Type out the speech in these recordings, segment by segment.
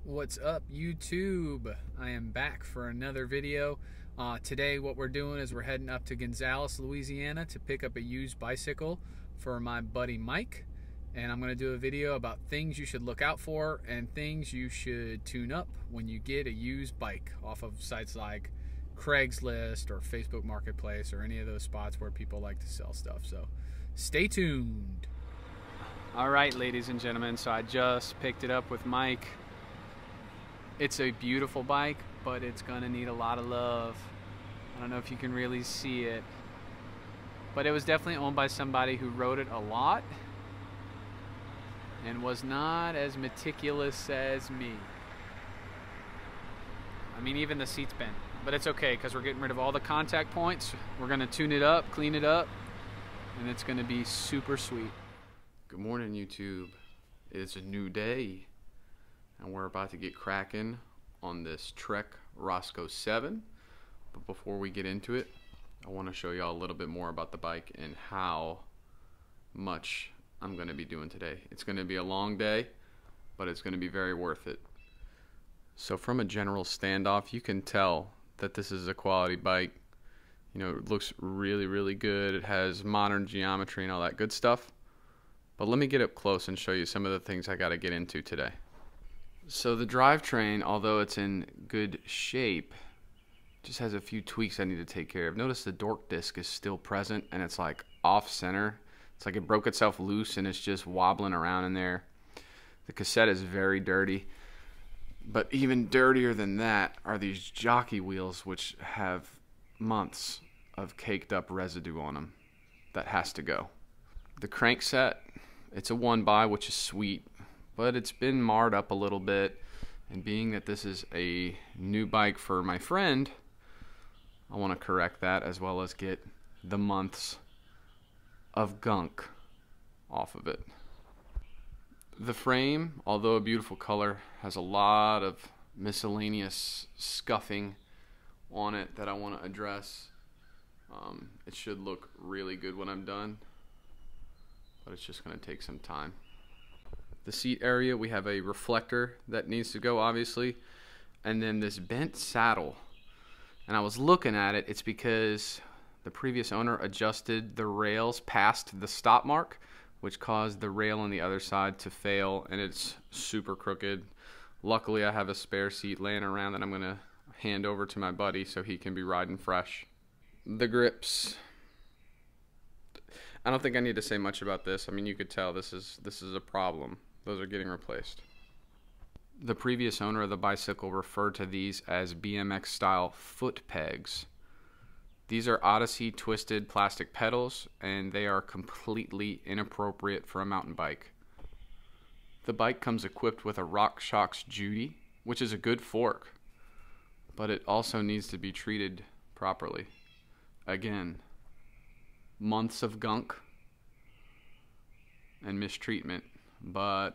What's up, YouTube? I am back for another video. Today what we're doing is we're heading up to Gonzales, Louisiana to pick up a used bicycle for my buddy Mike. And I'm going to do a video about things you should look out for and things you should tune up when you get a used bike off of sites like Craigslist or Facebook Marketplace or any of those spots where people like to sell stuff. So stay tuned. All right, ladies and gentlemen, so I just picked it up with Mike. It's a beautiful bike, but it's gonna need a lot of love. I don't know if you can really see it, but it was definitely owned by somebody who rode it a lot and was not as meticulous as me. I mean, even the seat's bent, but it's okay because we're getting rid of all the contact points. We're gonna tune it up, clean it up, and it's gonna be super sweet. Good morning, YouTube. It's a new day, and we're about to get cracking on this Trek Roscoe 7. But before we get into it, I want to show y'all a little bit more about the bike and how much I'm going to be doing today. It's going to be a long day, but it's going to be very worth it. So from a general standoff, you can tell that this is a quality bike. You know, it looks really, really good. It has modern geometry and all that good stuff. But let me get up close and show you some of the things I got to get into today. So the drivetrain, although it's in good shape, just has a few tweaks I need to take care of. Notice the dork disc is still present and it's like off center. It's like it broke itself loose and it's just wobbling around in there. The cassette is very dirty. But even dirtier than that are these jockey wheels, which have months of caked up residue on them. That has to go. The crankset, it's a 1x, which is sweet, but it's been marred up a little bit, and being that this is a new bike for my friend, I want to correct that as well as get the months of gunk off of it. The frame, although a beautiful color, has a lot of miscellaneous scuffing on it that I want to address. It should look really good when I'm done, but it's just going to take some time. The seat area, we have a reflector that needs to go, obviously, and then this bent saddle. And I was looking at it, it's because the previous owner adjusted the rails past the stop mark, which caused the rail on the other side to fail, and it's super crooked. Luckily, I have a spare seat laying around that I'm going to hand over to my buddy so he can be riding fresh. The grips. I don't think I need to say much about this. I mean, you could tell this is a problem. Those are getting replaced. The previous owner of the bicycle referred to these as BMX style foot pegs. These are Odyssey twisted plastic pedals, and they are completely inappropriate for a mountain bike. The bike comes equipped with a RockShox Judy, which is a good fork, but it also needs to be treated properly. Again, months of gunk and mistreatment, but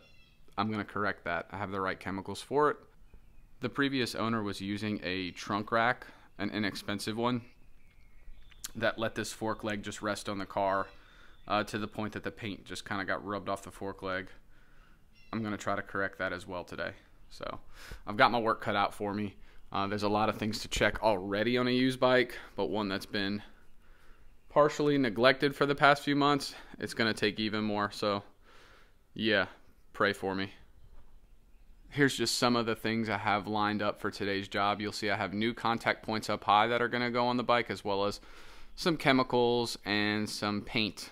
I'm going to correct that. I have the right chemicals for it. The previous owner was using a trunk rack, an inexpensive one, that let this fork leg just rest on the car to the point that the paint just kind of got rubbed off the fork leg. I'm going to try to correct that as well today. So I've got my work cut out for me. There's a lot of things to check already on a used bike, but one that's been partially neglected for the past few months, it's going to take even more. So yeah, pray for me. Here's just some of the things I have lined up for today's job. You'll see I have new contact points up high that are going to go on the bike, as well as some chemicals and some paint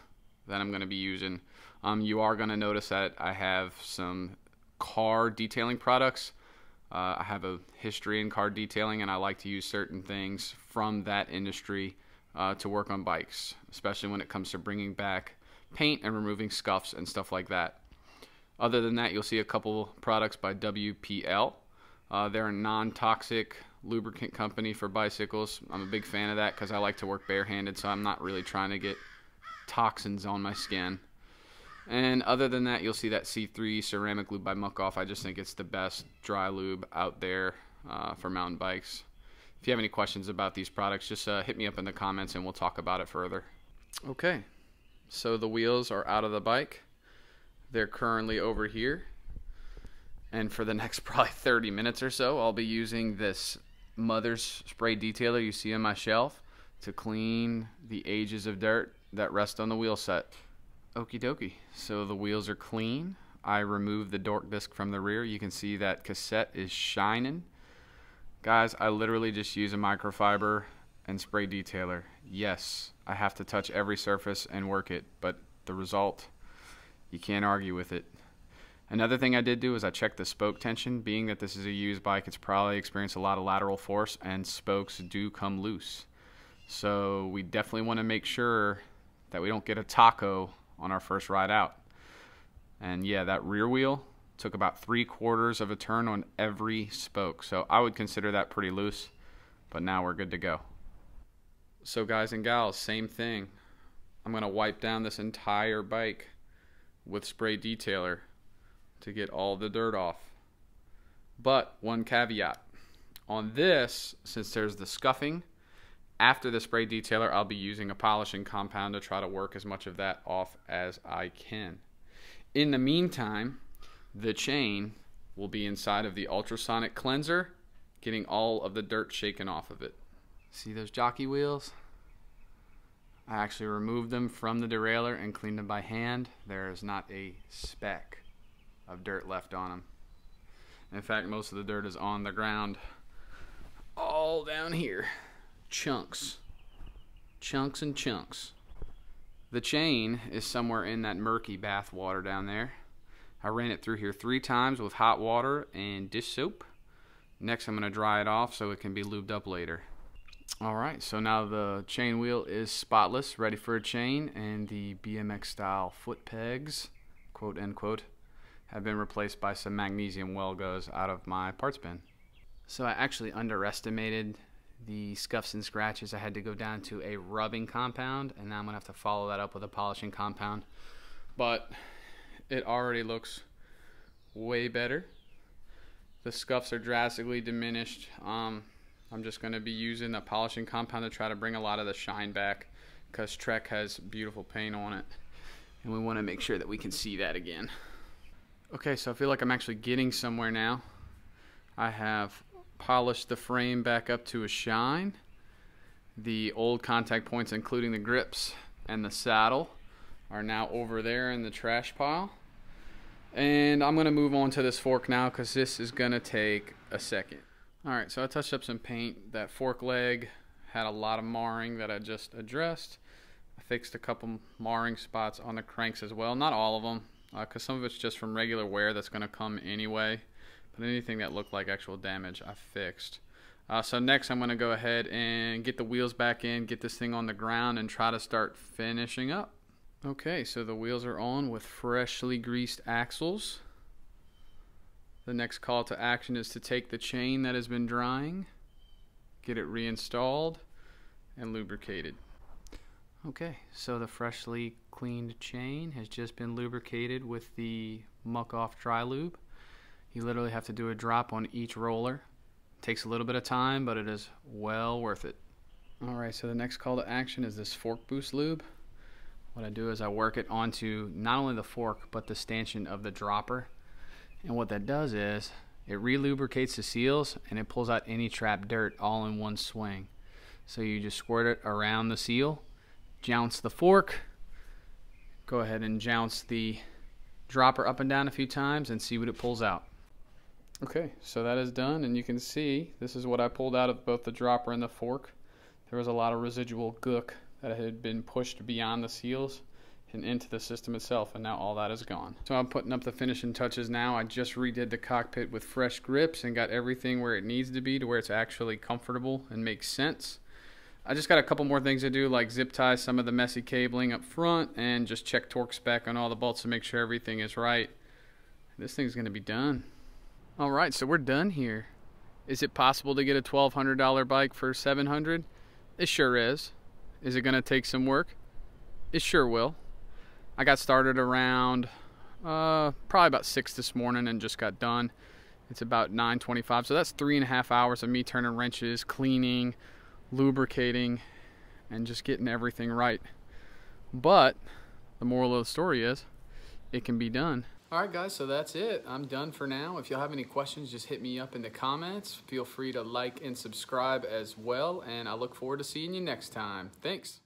that I'm going to be using. You are going to notice that I have some car detailing products. I have a history in car detailing, and I like to use certain things from that industry to work on bikes, especially when it comes to bringing back paint and removing scuffs and stuff like that. Other than that, you'll see a couple products by WPL. They're a non-toxic lubricant company for bicycles. I'm a big fan of that because I like to work barehanded, so I'm not really trying to get toxins on my skin. And other than that, you'll see that C3 ceramic lube by Muc-Off. I just think it's the best dry lube out there for mountain bikes. If you have any questions about these products, just hit me up in the comments and we'll talk about it further. Okay, so the wheels are out of the bike. They're currently over here. And for the next probably 30 minutes or so, I'll be using this Mother's spray detailer you see on my shelf to clean the edges of dirt that rest on the wheel set. Okie dokie. So the wheels are clean. I removed the dork disc from the rear. You can see that cassette is shining. Guys, I literally just use a microfiber and spray detailer. Yes, I have to touch every surface and work it, but the result, you can't argue with it. Another thing I did do is I checked the spoke tension. Being that this is a used bike, it's probably experienced a lot of lateral force and spokes do come loose. So we definitely want to make sure that we don't get a taco on our first ride out. And yeah, that rear wheel took about 3/4 of a turn on every spoke. So I would consider that pretty loose, but now we're good to go. So guys and gals, same thing. I'm going to wipe down this entire bike with spray detailer to get all the dirt off. But one caveat. On this, since there's the scuffing, after the spray detailer, I'll be using a polishing compound to try to work as much of that off as I can. In the meantime, the chain will be inside of the ultrasonic cleanser, getting all of the dirt shaken off of it. See those jockey wheels? I actually removed them from the derailleur and cleaned them by hand. There is not a speck of dirt left on them. In fact, most of the dirt is on the ground. All down here. Chunks. Chunks and chunks. The chain is somewhere in that murky bath water down there. I ran it through here 3 times with hot water and dish soap. Next I'm going to dry it off so it can be lubed up later. Alright, so now the chain wheel is spotless, ready for a chain, and the BMX style foot pegs, quote unquote, have been replaced by some magnesium Welgos out of my parts bin. So I actually underestimated the scuffs and scratches. I had to go down to a rubbing compound, and now I'm going to have to follow that up with a polishing compound. But it already looks way better. The scuffs are drastically diminished. I'm just going to be using a polishing compound to try to bring a lot of the shine back, because Trek has beautiful paint on it, and we want to make sure that we can see that again. Okay, so I feel like I'm actually getting somewhere now. I have polished the frame back up to a shine. The old contact points, including the grips and the saddle, are now over there in the trash pile. And I'm going to move on to this fork now, because this is going to take a second. Alright, so I touched up some paint. That fork leg had a lot of marring that I just addressed. I fixed a couple marring spots on the cranks as well. Not all of them, because some of it's just from regular wear that's going to come anyway. But anything that looked like actual damage, I fixed. So next I'm going to go ahead and get the wheels back in, get this thing on the ground, and try to start finishing up. Okay, so the wheels are on with freshly greased axles. The next call to action is to take the chain that has been drying, get it reinstalled, and lubricated. Okay, so the freshly cleaned chain has just been lubricated with the Muck Off Dry Lube. You literally have to do a drop on each roller. It takes a little bit of time, but it is well worth it. Alright, so the next call to action is this Fork Boost Lube. What I do is I work it onto not only the fork, but the stanchion of the dropper. And what that does is it re-lubricates the seals, and it pulls out any trapped dirt all in one swing. So you just squirt it around the seal, jounce the fork, go ahead and jounce the dropper up and down a few times, and see what it pulls out. Okay, so that is done, and you can see this is what I pulled out of both the dropper and the fork. There was a lot of residual gook that had been pushed beyond the seals and into the system itself, and now all that is gone. So I'm putting up the finishing touches now. I just redid the cockpit with fresh grips and got everything where it needs to be, to where it's actually comfortable and makes sense. I just got a couple more things to do, like zip tie some of the messy cabling up front and just check torque spec on all the bolts to make sure everything is right. This thing's gonna be done. Alright, so we're done here. Is it possible to get a $1,200 bike for $700? It sure is. Is it gonna take some work? It sure will. I got started around probably about 6 this morning and just got done. It's about 9:25, so that's 3.5 hours of me turning wrenches, cleaning, lubricating, and just getting everything right. But the moral of the story is, it can be done. All right, guys, so that's it. I'm done for now. If y'all have any questions, just hit me up in the comments. Feel free to like and subscribe as well, and I look forward to seeing you next time. Thanks.